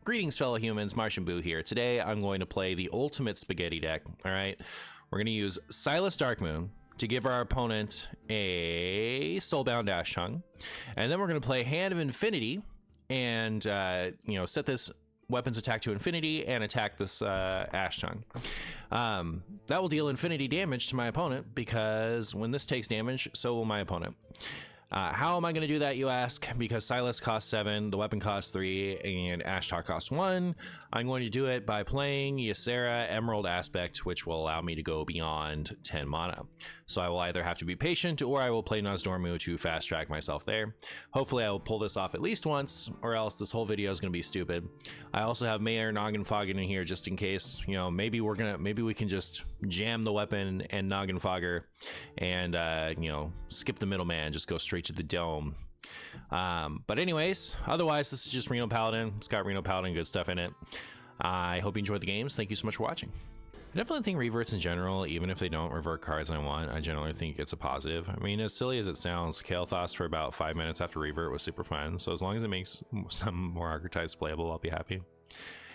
Greetings, fellow humans. MartianBuu here. Today, I'm going to play the ultimate spaghetti deck. All right, we're going to use Silas Darkmoon to give our opponent a Soulbound Ash Tongue, and then we're going to play Hand of Infinity and set this weapon's attack to infinity and attack this Ash Tongue. That will deal infinity damage to my opponent because when this takes damage, so will my opponent. How am I going to do that, you ask? Because Silas costs 7, the weapon costs 3, and Ashtar costs 1. I'm going to do it by playing Ysera Emerald Aspect, which will allow me to go beyond 10 mana. So I will either have to be patient, or I will play Nozdormu to fast track myself there. Hopefully I will pull this off at least once, or else this whole video is going to be stupid. I also have Mayor Noggenfogger in here just in case. You know, maybe we can just jam the weapon and Noggenfogger and skip the middleman, just go straight to the dome. But anyways, otherwise this is just Reno Paladin. It's got Reno Paladin good stuff in it. I hope you enjoyed the games. Thank you so much for watching. I definitely think reverts in general, even if they don't revert cards I want, I generally think it's a positive. I mean, as silly as it sounds, Kael'thas for about 5 minutes after revert was super fun, so as long as it makes some more archetypes playable, I'll be happy.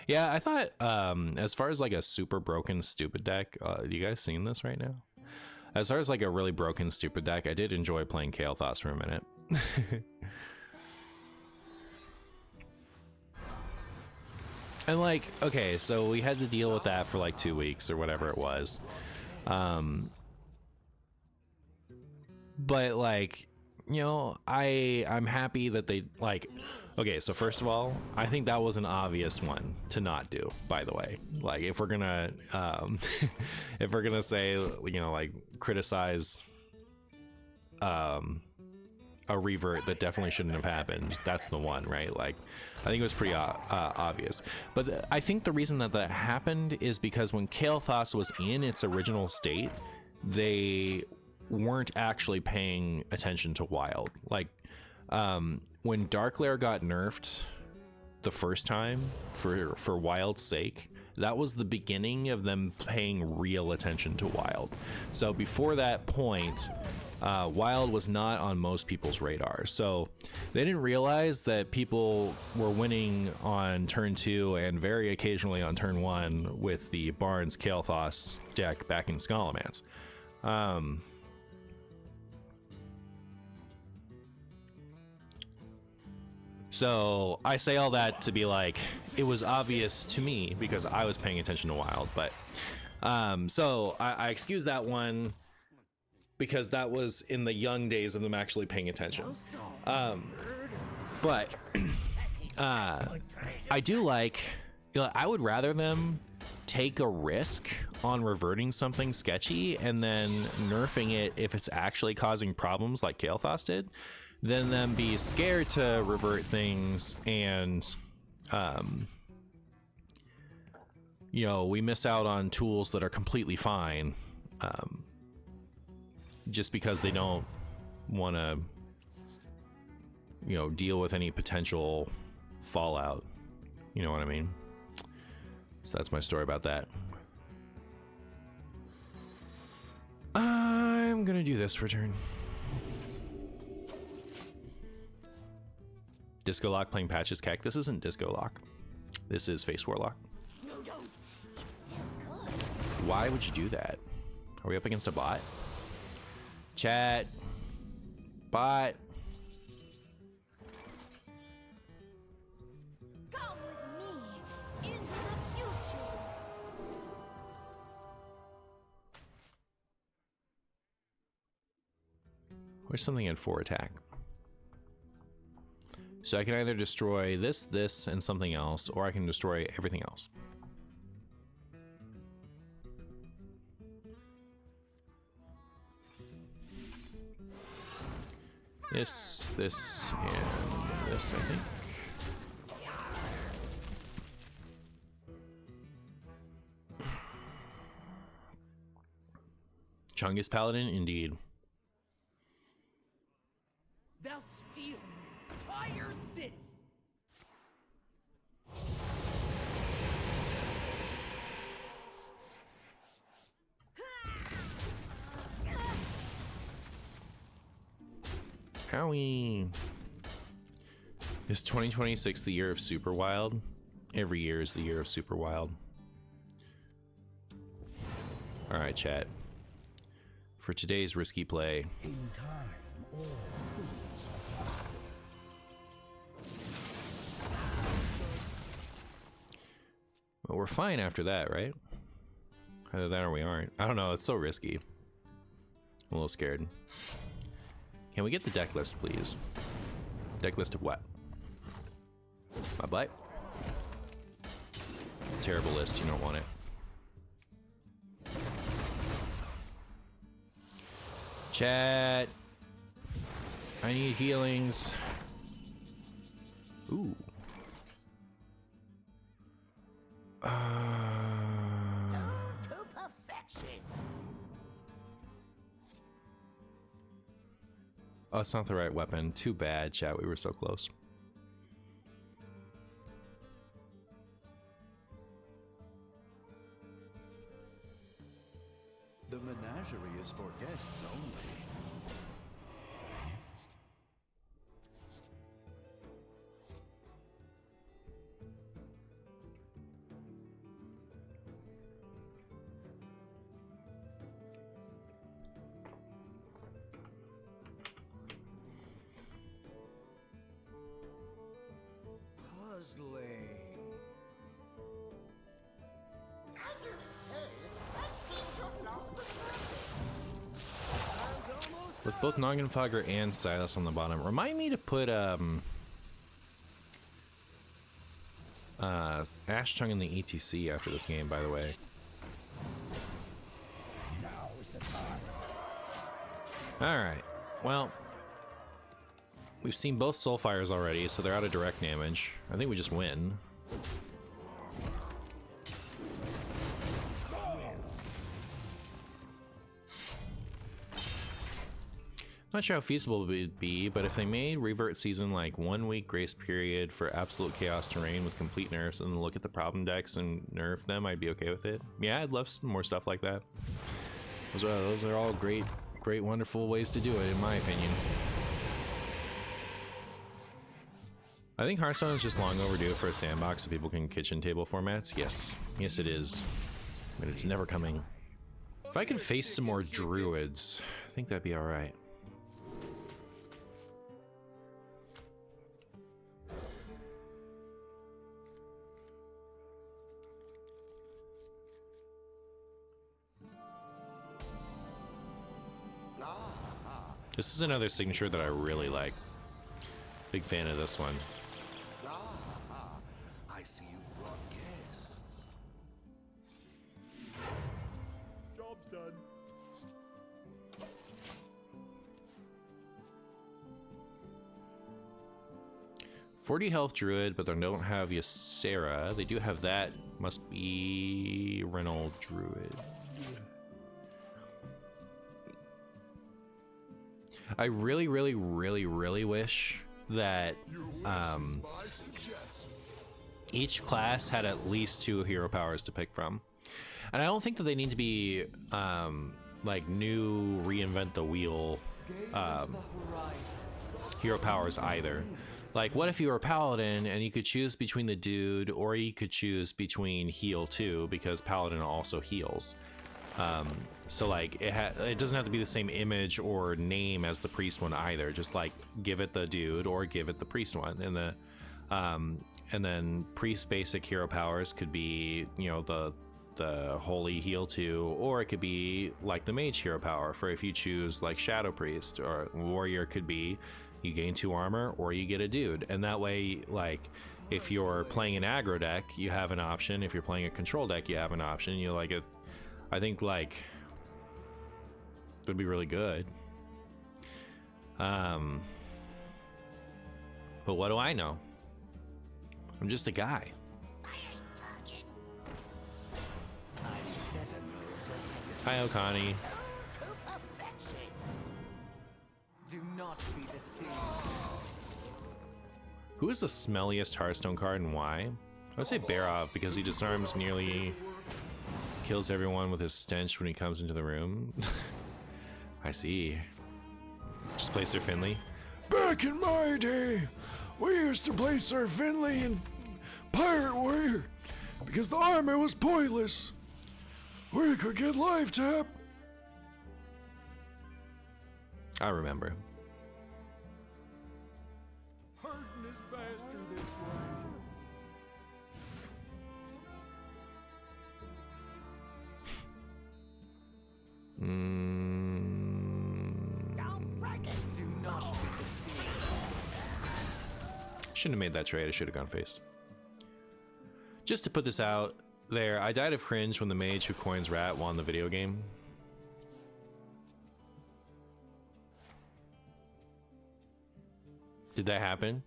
Yeah, I thought as far as like a super broken stupid deck, you guys seen this right now? As far as like a really broken stupid deck, I did enjoy playing Kael'thas for a minute. And like, okay, so we had to deal with that for like 2 weeks or whatever it was. But like, you know, I'm happy that they like, okay, so first of all, I think that was an obvious one to not do, by the way. Like if we're gonna if we're gonna say, you know, like criticize a revert that definitely shouldn't have happened, that's the one, right? Like I think it was pretty obvious. But I think the reason that that happened is because when Kael'thas was in its original state, they weren't actually paying attention to wild. Like when Darklair got nerfed the first time for wild's sake, that was the beginning of them paying real attention to wild. So before that point, wild was not on most people's radar, so they didn't realize that people were winning on turn 2 and very occasionally on turn 1 with the Barnes Kael'thas deck back in Scholomance. So I say all that to be like, it was obvious to me because I was paying attention to wild, but so I excuse that one because that was in the young days of them actually paying attention. But I do like, you know, I would rather them take a risk on reverting something sketchy and then nerfing it if it's actually causing problems like Kael'thas did, than them be scared to revert things and you know, we miss out on tools that are completely fine just because they don't want to, you know, deal with any potential fallout. You know what I mean? So that's my story about that. I'm gonna do this for turn. Disco Lock playing Patches Cack. This isn't Disco Lock. This is Face Warlock. No, don't. It's still good. Why would you do that? Are we up against a bot? Chat. Bot. Come with me into the future. Where's something at 4 attack? So I can either destroy this, this, and something else, or I can destroy everything else. This, and this, I think. Chungus Paladin, indeed. They'll steal an entire city. Howie. Is 2026 the year of Super Wild? Every year is the year of Super Wild. Alright, chat. For today's risky play. In time, all things are possible. Well, we're fine after that, right? Either that or we aren't. I don't know, it's so risky. I'm a little scared. Can we get the deck list, please? Deck list of what? My butt? Terrible list, you don't want it. Chat. I need healings. Ooh. To perfection. Oh, it's not the right weapon. Too bad, chat. We were so close. The menagerie is for guests only. Puzzling. I did say, I seem to have lost the surface. With both Noggenfogger and Stylus on the bottom, remind me to put Ash Chung in the ETC after this game, by the way. Now is the time. Alright, well, we've seen both Soulfires already, so they're out of direct damage. I think we just win. Not sure how feasible it would be, but if they made Revert Season like 1 week grace period for absolute chaos terrain with complete nerfs and then look at the problem decks and nerf them, I'd be okay with it. Yeah, I'd love some more stuff like that. Those are all great, wonderful ways to do it, in my opinion. I think Hearthstone is just long overdue for a sandbox so people can kitchen table formats. Yes, yes it is. But it's never coming. If I could face some more druids, I think that'd be alright. This is another signature that I really like. Big fan of this one. I see you've brought guests. Job's done. .40 health druid, but they don't have Ysera. They do have that. Must be Reno druid. I really wish that each class had at least 2 hero powers to pick from. And I don't think that they need to be like new reinvent the wheel hero powers either. Like, what if you were a paladin and you could choose between the dude, or you could choose between heal too, because paladin also heals. So like it doesn't have to be the same image or name as the priest one either. Just like give it the dude or give it the priest one. And then priest basic hero powers could be, you know, the holy heal 2, or it could be like the mage hero power for if you choose like shadow priest, or warrior could be you gain 2 armor or you get a dude. And that way, like if you're playing an aggro deck, you have an option. If you're playing a control deck, you have an option. You like it. I think like that'd be really good. But what do I know? I'm just a guy. Hi, Okani. Do not be deceived. Who is the smelliest Hearthstone card and why? I would say Barov, because he disarms nearly kills everyone with his stench when he comes into the room. I see. Just play Sir Finley. Back in my day, we used to play Sir Finley and pirate warrior because the armor was pointless. Or you could get life tap. I remember. Herding is faster this way. Shouldn't have made that trade. I should have gone face. Just to put this out there, I died of cringe when the mage who coins rat won the video game. Did that happen?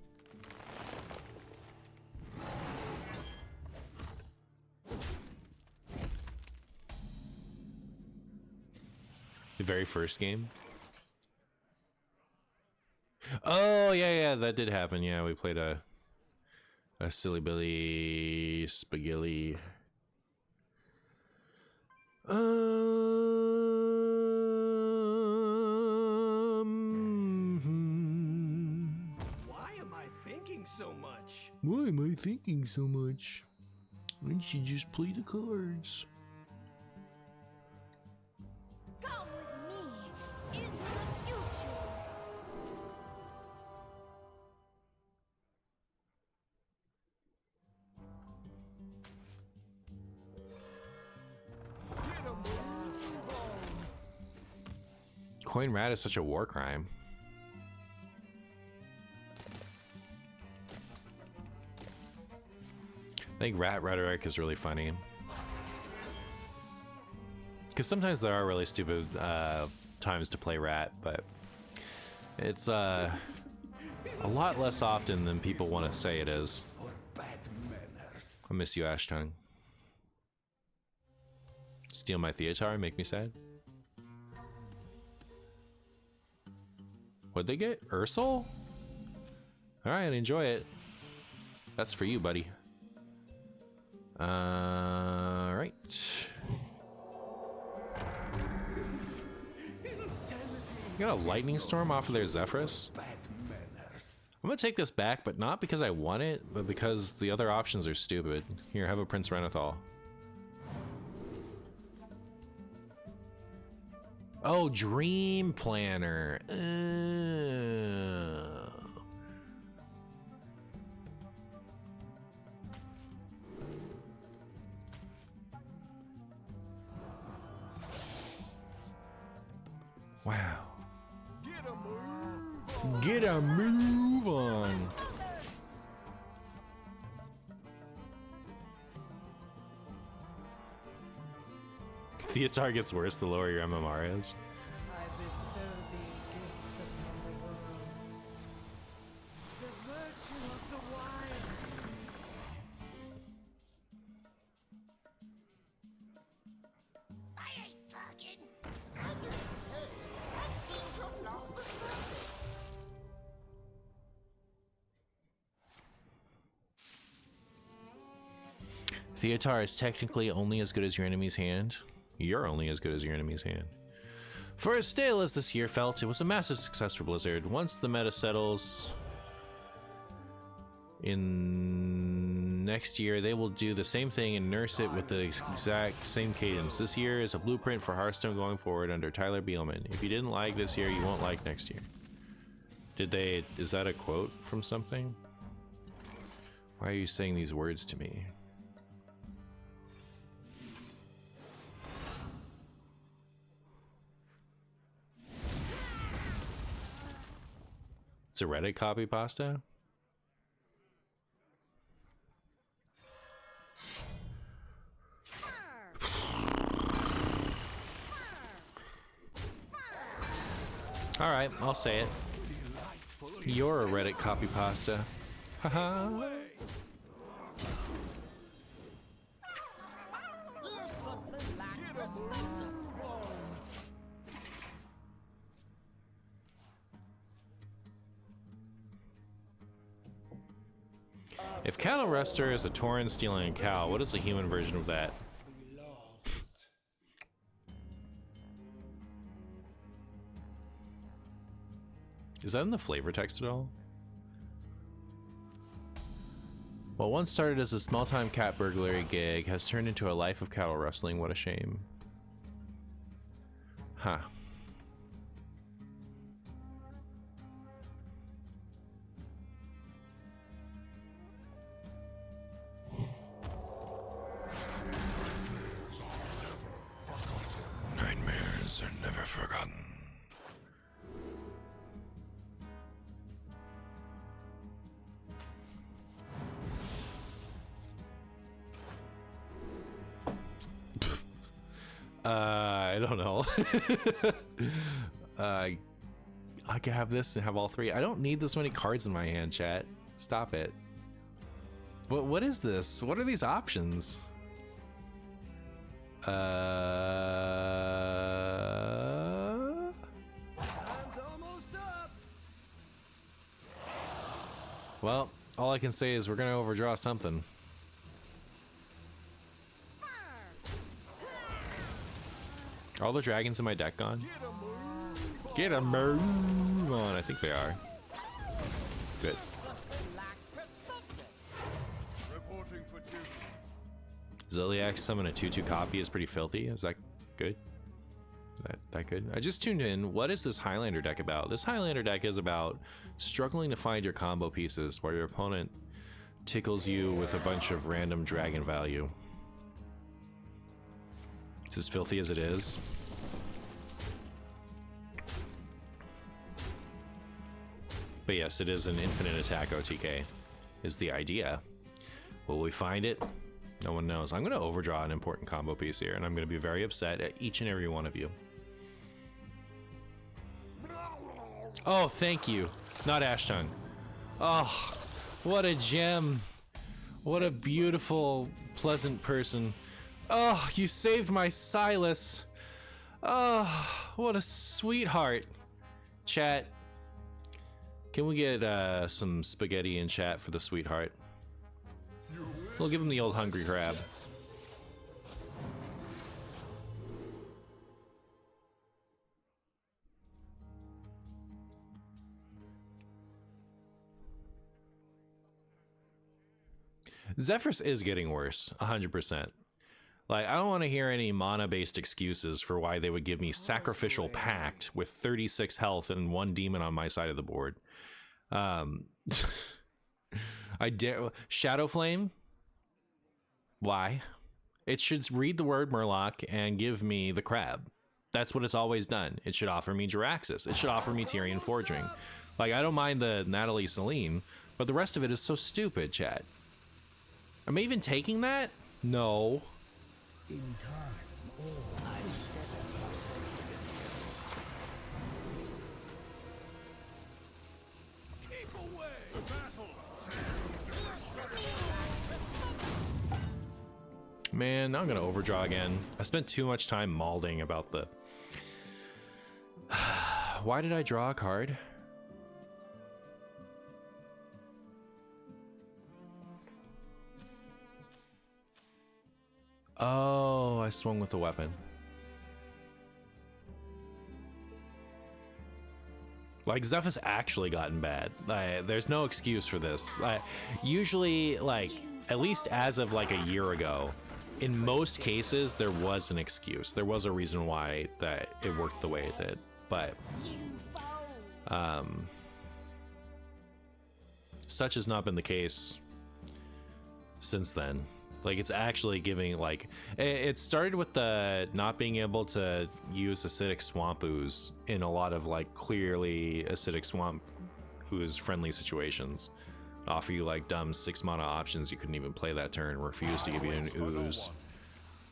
The very first game? Oh, yeah, that did happen. Yeah, we played a Silly Billy Spagilly. Why am I thinking so much? Why am I thinking so much? Why don't you just play the cards? Come with me into the future. Coin rat is such a war crime. I think rat rhetoric is really funny. Because sometimes there are really stupid times to play rat, but it's a lot less often than people want to say it is. I miss you, Ashtung. Steal my Theotar, make me sad. What'd they get? Ursel? Alright, enjoy it. That's for you, buddy. Right. You got a lightning storm off of their Zephrys? I'm gonna take this back, but not because I want it, but because the other options are stupid. Here, have a Prince Renethal. Oh, Dream Planner. Wow. Get a move on. Theotar gets worse the lower your MMR is. I bestow these gifts upon the world. The virtue of the wild. I ain't talking. I just say, I seem to have lost the surface. Theotar is technically only as good as your enemy's hand. You're only as good as your enemy's hand. For as stale as this year felt, it was a massive success for Blizzard. Once the meta settles in next year, they will do the same thing and nurse it with the exact same cadence. This year is a blueprint for Hearthstone going forward under Tyler Bielman. If you didn't like this year, you won't like next year. Is that a quote from something? Why are you saying these words to me? It's a Reddit copy pasta? Alright, I'll say it. You're a Reddit copy pasta. Haha. You simply lack perspective. If cattle rester is a Tauren stealing a cow, what is the human version of that? Is that in the flavor text at all? What once started as a small-time cat burglary gig has turned into a life of cattle rustling. What a shame. Huh. Nightmares are never forgotten. I don't know. I can have this and have all three. I don't need this many cards in my hand, chat. Stop it. What is this? What are these options? Time's almost up. Well, all I can say is we're gonna overdraw something. Are all the dragons in my deck gone? Get a move on. I think they are. Good. Reporting for duty. Zodiac summon a 2/2 copy is pretty filthy. Is that good? That good? I just tuned in. What is this Highlander deck about? This Highlander deck is about struggling to find your combo pieces while your opponent tickles you with a bunch of random dragon value. It's as filthy as it is. But yes, it is an infinite attack OTK, is the idea. Will we find it? No one knows. I'm going to overdraw an important combo piece here, and I'm going to be very upset at each and every one of you. Oh, thank you. Not Ash Tongue. Oh, what a gem. What a beautiful, pleasant person. Oh, you saved my Silas. Oh, what a sweetheart. Chat, can we get some spaghetti in chat for the sweetheart? We'll give him the old hungry crab. Zephrys is getting worse, 100%. Like, I don't want to hear any mana-based excuses for why they would give me Sacrificial Pact with 36 health and 1 demon on my side of the board. I dare Shadow Flame. Why? It should read the word Murloc and give me the crab. That's what it's always done. It should offer me Jiraxis. It should offer me Tyrian Forging. Like, I don't mind the Natalie Celine, but the rest of it is so stupid, chat. Am I even taking that? No. In time, all Keep away. Battle. Man, I'm gonna overdraw again. I spent too much time malding about the... Why did I draw a card? Oh, I swung with the weapon. Like, Zephrys actually gotten bad. There's no excuse for this. Usually, like, at least as of like a year ago, in most cases, there was an excuse. There was a reason why that it worked the way it did. But, such has not been the case since then. Like, it's actually giving, like, it started with the not being able to use acidic swamp ooze in a lot of, like, clearly acidic swamp ooze friendly situations. Offer you, like, dumb 6 mana options you couldn't even play that turn, refuse to give you an ooze.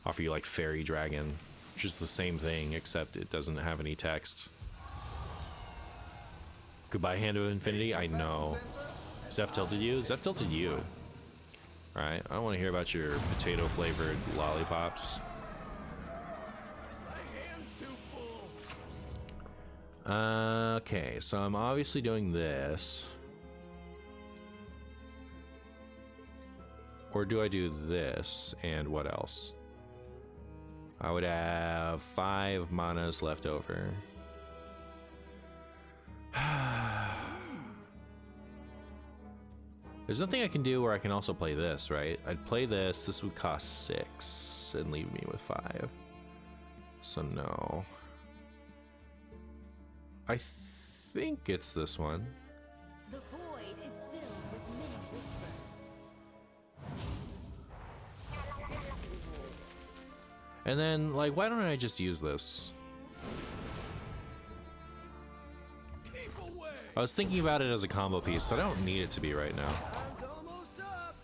Offer you, like, Fairy Dragon, which is the same thing, except it doesn't have any text. Goodbye, Hand of Infinity? I know. Zeph tilted you? Zeph tilted you. Alright, I don't want to hear about your potato-flavored lollipops. Okay, so I'm obviously doing this. Or do I do this, and what else? I would have 5 manas left over. There's nothing I can do where I can also play this, right? I'd play this. This would cost 6 and leave me with 5. So no. I think it's this one. The void is filled with many whispers. And then, like, why don't I just use this? Keep away. I was thinking about it as a combo piece, but I don't need it to be right now. Time's almost up.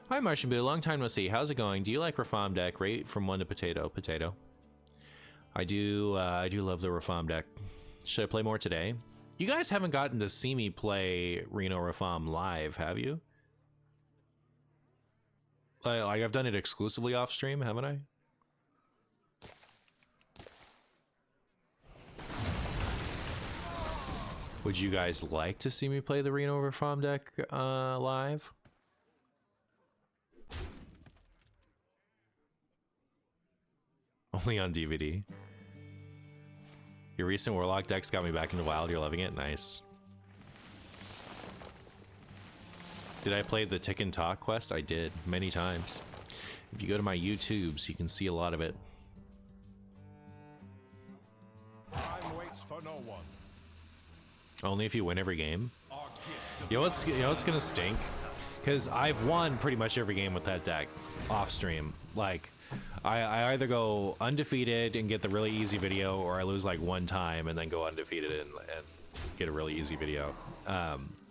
Hi, MartianBuu. Long time no see. How's it going? Do you like Reform deck? Rate from 1 to potato. Potato. I do love the Reform deck. Should I play more today? You guys haven't gotten to see me play Reno Reform live, have you? Like I've done it exclusively off stream, haven't I? Would you guys like to see me play the Reno Reform deck live? Only on DVD. Your recent Warlock decks got me back into WoW. You're loving it? Nice. Did I play the Tick and Talk quest? I did, many times. If you go to my YouTubes, you can see a lot of it. Time waits for no one. Only if you win every game. You know what's gonna stink? Because I've won pretty much every game with that deck off stream. Like, I either go undefeated and get the really easy video, or I lose like one time and then go undefeated and get a really easy video.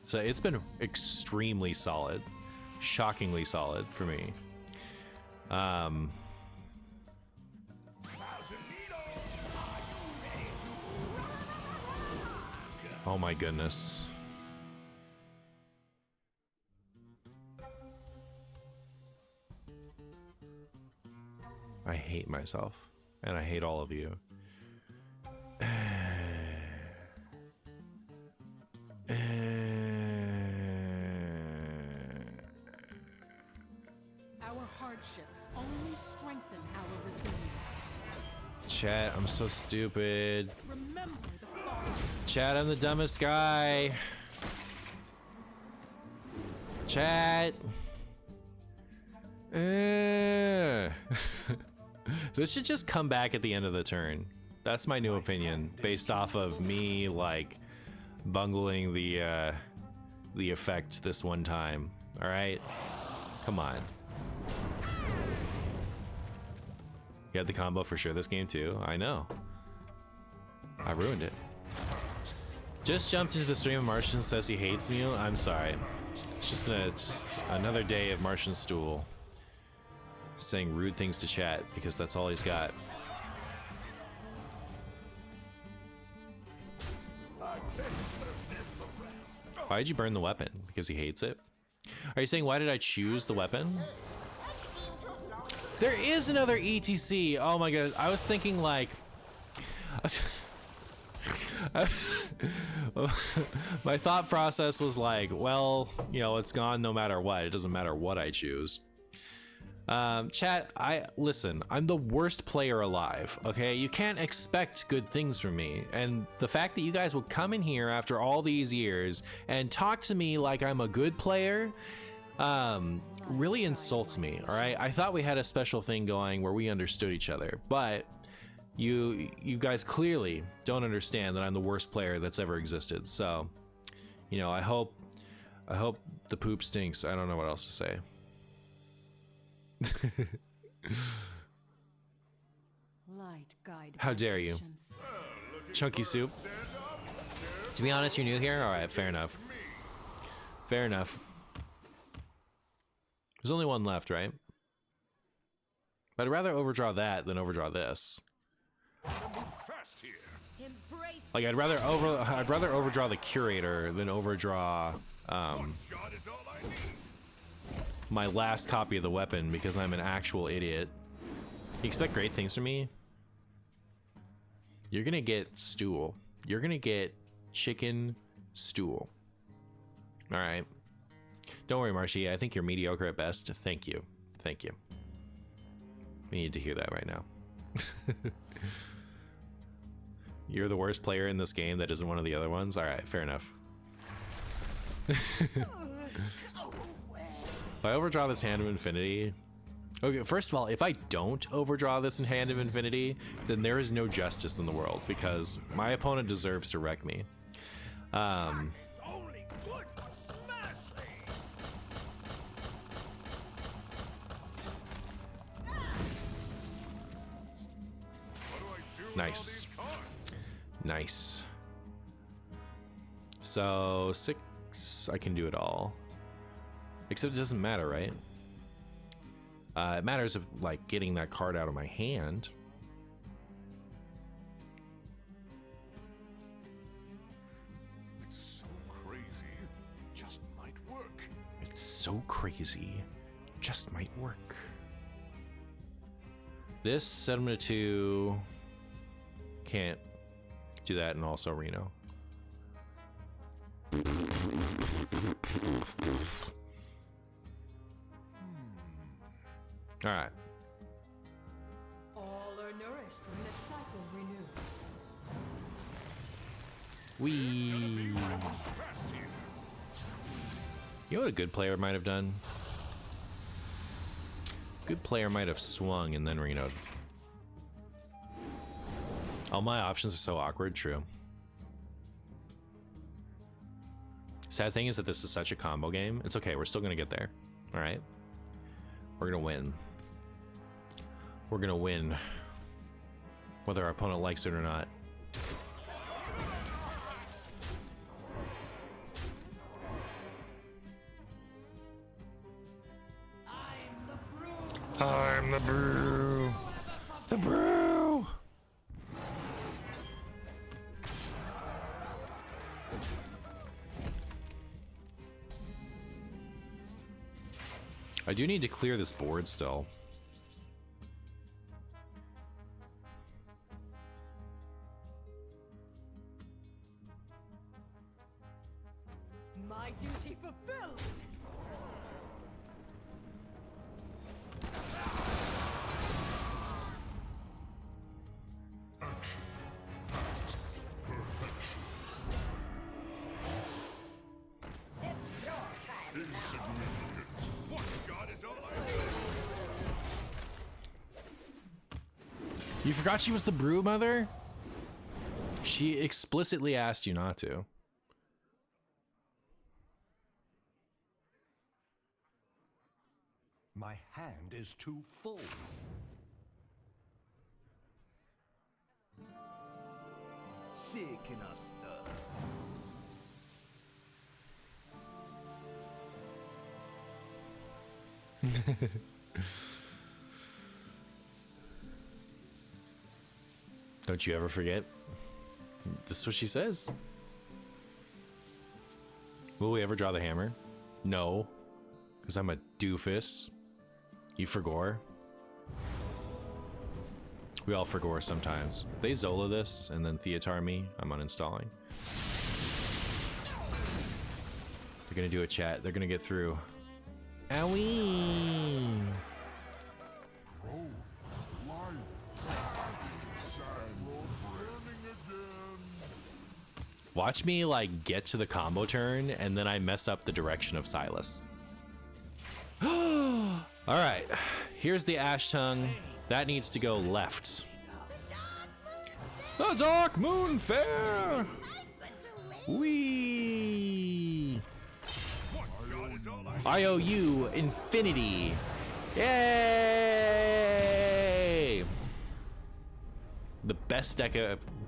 So it's been extremely solid, shockingly solid for me. Oh my goodness. I hate myself, and I hate all of you. Our hardships only strengthen our resilience. Chat, I'm so stupid. Remember the fall. Chat, I'm the dumbest guy. Chat. This should just come back at the end of the turn. That's my new opinion, based off of me like bungling the effect this one time. All right, come on. You had the combo for sure this game too. I know. I ruined it. Just jumped into the stream of Martian says he hates me. I'm sorry. It's just another day of Martian Stool saying rude things to chat because that's all he's got. Why did you burn the weapon? Because he hates it? Are you saying why did I choose the weapon? There is another ETC. Oh my god. I was thinking like my thought process was like, well, you know, it's gone no matter what. It doesn't matter what I choose. Chat, listen, I'm the worst player alive, okay? You can't expect good things from me. And the fact that you guys would come in here after all these years and talk to me like I'm a good player, really insults me, all right? I thought we had a special thing going where we understood each other, but you guys clearly don't understand that I'm the worst player that's ever existed. So, you know, I hope the poop stinks. I don't know what else to say. Light guide. How dare you? Chunky soup. To be honest, you're new here? Alright, fair enough. Fair enough. There's only one left, right? But I'd rather overdraw that than overdraw this. Fast here. Embrace Like I'd rather overdraw the curator than overdraw Shot is all I need. my last copy of the weapon because I'm an actual idiot. You expect great things from me? You're gonna get stool. You're gonna get chicken stool. Alright. Don't worry, Marshy. I think you're mediocre at best. Thank you. Thank you. We need to hear that right now. You're the worst player in this game that isn't one of the other ones? Alright, fair enough. If I overdraw this Hand of Infinity... Okay, first of all, if I don't overdraw this in Hand of Infinity, then there is no justice in the world, because my opponent deserves to wreck me. It's only good for smashing. What do I do with all Nice. these cards? Nice. So, 6, I can do it all. Except it doesn't matter, right? It matters of, like, getting that card out of my hand. It's so crazy. Just might work. It's so crazy. Just might work. This, set him to 2. Can't do that, and also Reno. All right. All are nourished when the cycle renews. We. Fast here. You know what a good player might have done? Good player might have swung and then Reno'd. All my options are so awkward, true. Sad thing is that this is such a combo game. It's okay, we're still gonna get there. Alright. We're gonna win. We're gonna win. Whether our opponent likes it or not. I'm the brew. The brew. I do need to clear this board still. My duty fulfilled. What god is all I need? You forgot she was the brew mother? She explicitly asked you not to. My hand is too full. Shaking us stuff. Don't you ever forget? This is what she says. Will we ever draw the hammer? No. Because I'm a doofus. You forgore. We all forgore sometimes. If they Zola this and then Theotar me, I'm uninstalling. They're gonna do a chat. They're gonna get through. Owie! Watch me like get to the combo turn and then I mess up the direction of Silas. All right, here's the Ash Tongue. That needs to go left. The Dark Moon Fair. Wee. IOU Infinity. Yay! The best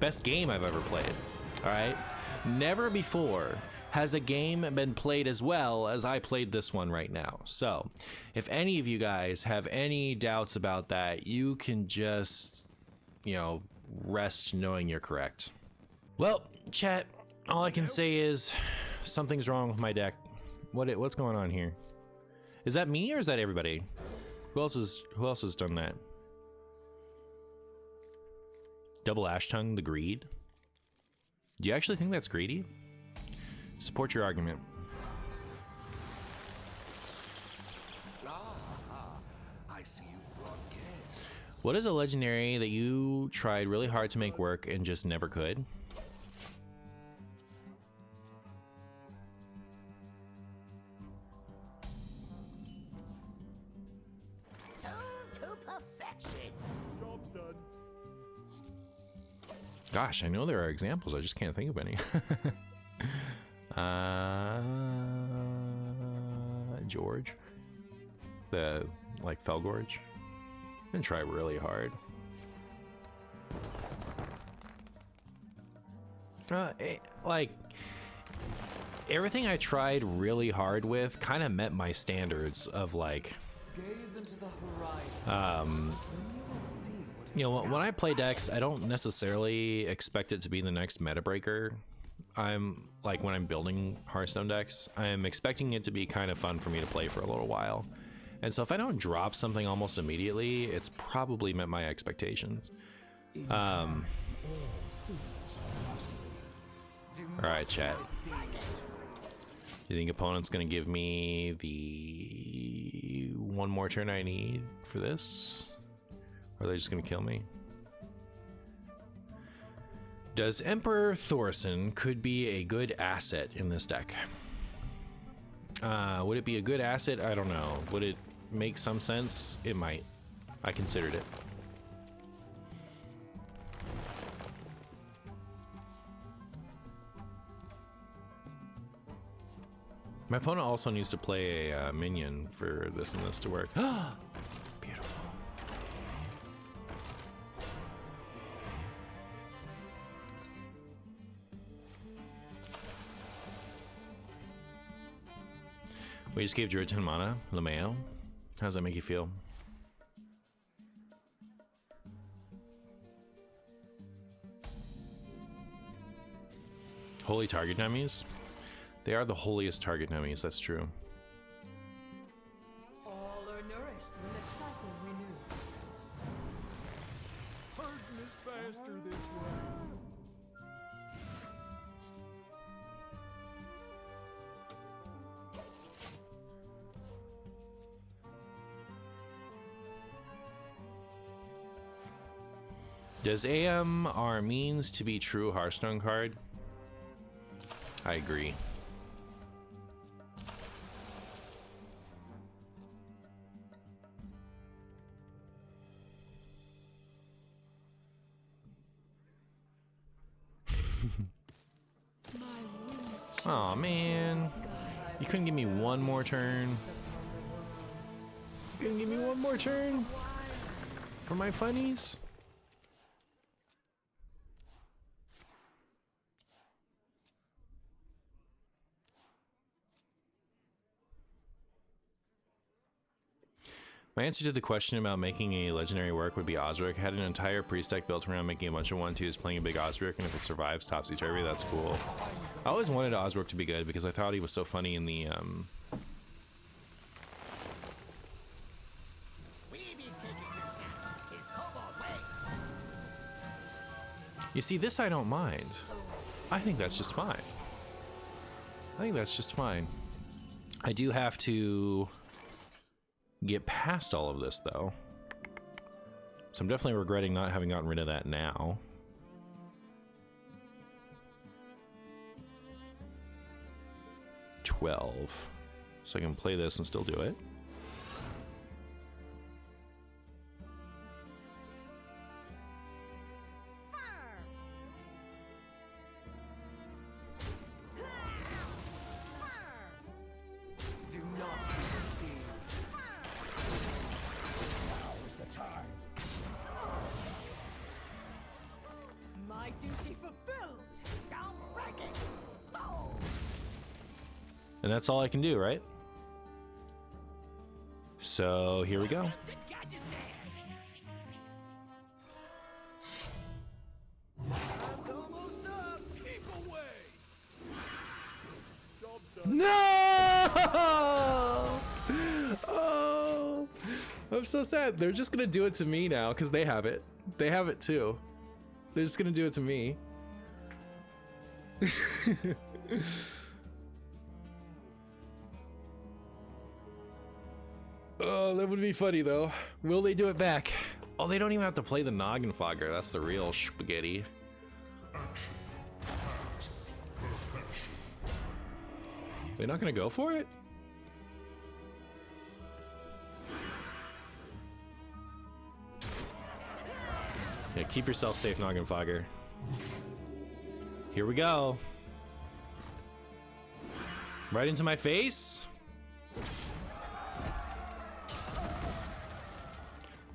best game I've ever played. All right. Never before has a game been played as well as I played this one right now. So, if any of you guys have any doubts about that, you can just, you know, rest knowing you're correct. Well, chat, all I can say is something's wrong with my deck. What's going on here? Is that me or is that everybody? Who else has done that? Double Ash Tongue, the greed. Do you actually think that's greedy? Support your argument. I see you've brought guests. What is a legendary that you tried really hard to make work and just never could? To perfection. Job's done. Gosh, I know there are examples. I just can't think of any. George, the like Felgorge. I'm gonna try really hard. Like everything I tried really hard with kind of met my standards of like. Gaze into the horizon. You will see what is You know, when I play decks, I don't necessarily expect it to be the next meta breaker. I'm like when I'm building Hearthstone decks, I'm expecting it to be kind of fun for me to play for a little while. And so if I don't drop something almost immediately, it's probably met my expectations. All right, chat. Do you think opponent's gonna give me the one more turn I need for this? Or are they just gonna kill me? Does Emperor Thorson could be a good asset in this deck? Would it be a good asset? I don't know. Would it make some sense? It might. I considered it. My opponent also needs to play a minion for this and this to work. Beautiful. We just gave Druid 10 mana, LeMayo. How does that make you feel? Holy target dummies? They are the holiest target dummies, that's true. All are nourished when the cycle renews. Herding is faster this way. Does AMR means to be true Hearthstone card? I agree. Oh man, you couldn't give me one more turn. You couldn't give me one more turn for my funnies. My answer to the question about making a legendary work would be Osric. I had an entire priest deck built around making a bunch of 1/2s, playing a big Osric, and if it survives topsy-turvy, that's cool. I always wanted Osric to be good because I thought he was so funny in the We be taking this now. His cobalt way. You see, this I don't mind. I think that's just fine. I think that's just fine. I do have to get past all of this, though. So I'm definitely regretting not having gotten rid of that now. $12. So I can play this and still do it. Do not be deceived. Now's the time. My duty fulfilled. Downbreaking. Oh. And that's all I can do, right? So here we go. Time's almost up. Keep away. Job's done. No! Oh, I'm so sad. They're just gonna do it to me now because they have it. They have it too. They're just gonna do it to me. Oh, that would be funny though. Will they do it back? Oh, they don't even have to play the Noggin Fogger. That's the real spaghetti. They're not gonna go for it? Yeah, keep yourself safe, Noggin Fogger. Here we go. Right into my face?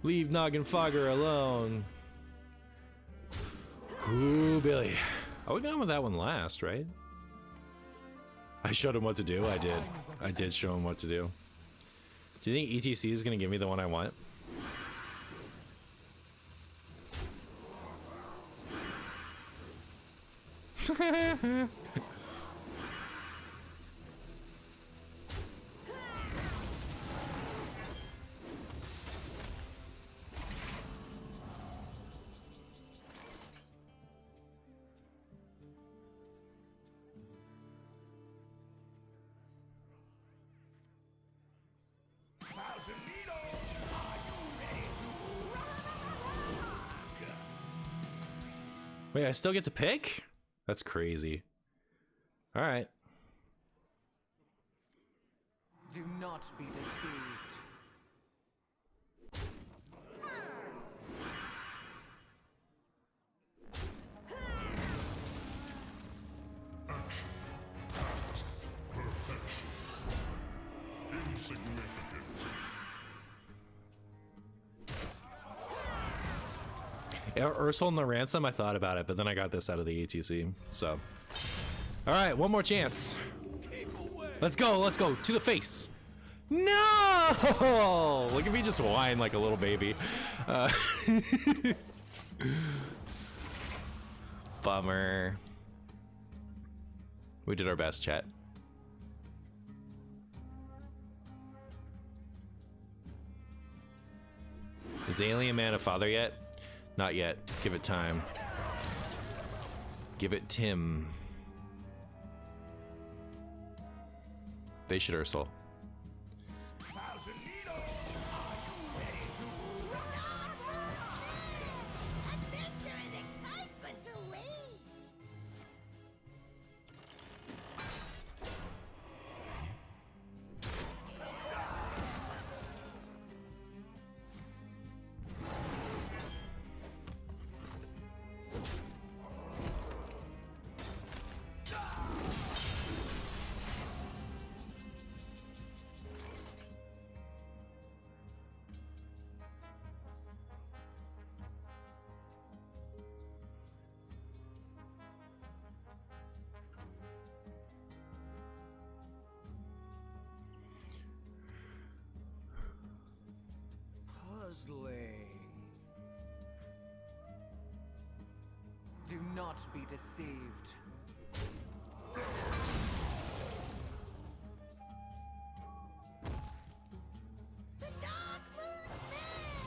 Leave Noggin Fogger alone. Ooh, Billy. I would have gone with that one last, right? I showed him what to do. I did. I did show him what to do. Do you think ETC is going to give me the one I want? Wait, I still get to pick? That's crazy. All right. Do not be deceived. Yeah, Ursula and the Ransom, I thought about it, but then I got this out of the ATC, so. All right, one more chance. Let's go, to the face. No! Look at me just whine like a little baby. Bummer. We did our best, chat. Is the alien man a father yet? Not yet. Give it time. Give it Tim. They should Ursula. Adventure and excitement await. Do not be deceived. The Dark Moon Fair!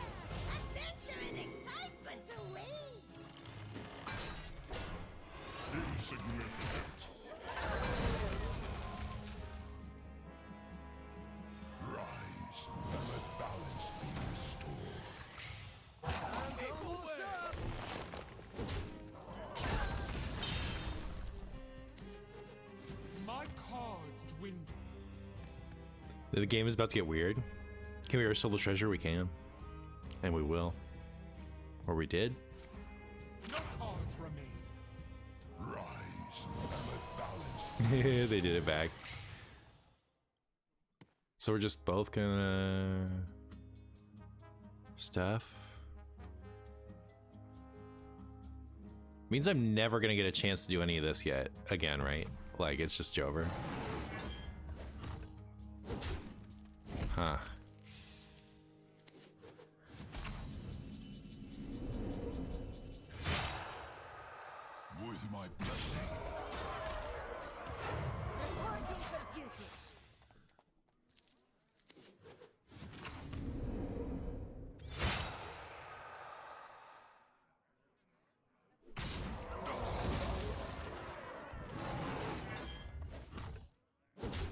Adventure and excitement await. Insignificant. Rise, and let balance be restored. My cards dwindle. The game is about to get weird. Can we Ursula the treasure? We can. And we will. Or we did. No cards remain. Rise, and let balance They did it back. So we're just both gonna stuff. Means I'm never gonna get a chance to do any of this yet again, right? Like it's just Jover. Huh. with my blessing. Reporting for duty.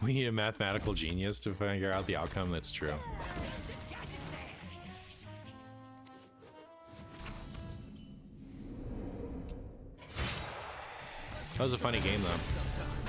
We need a mathematical genius to figure out the outcome. That's true. That was a funny game, though.